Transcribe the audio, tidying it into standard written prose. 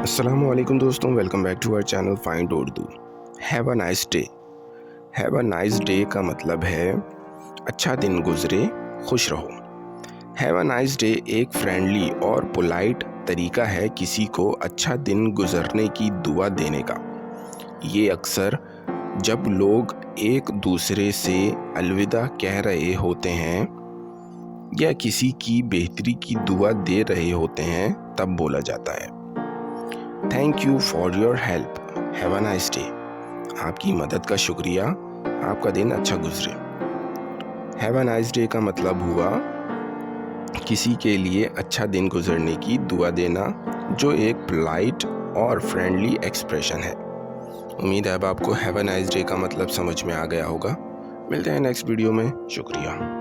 अस्सलामुअलैकुम दोस्तों, welcome back to our channel find Urdu. Have a nice day. Have a nice day का मतलब है अच्छा दिन गुजरे, खुश रहो। हैव अ नाइस डे एक फ्रेंडली और पोलाइट तरीका है किसी को अच्छा दिन गुजरने की दुआ देने का। ये अक्सर जब लोग एक दूसरे से अलविदा कह रहे होते हैं या किसी की बेहतरी की दुआ दे रहे होते हैं तब बोला जाता है। Thank you for your help, have a nice day. आपकी मदद का शुक्रिया, आपका दिन अच्छा गुजरे। हैव अ नाइस डे का मतलब हुआ किसी के लिए अच्छा दिन गुजरने की दुआ देना, जो एक पोलाइट और फ्रेंडली एक्सप्रेशन है। उम्मीद है अब आपको हैव अ नाइस डे का मतलब समझ में आ गया होगा। मिलते हैं नेक्स्ट वीडियो में। शुक्रिया।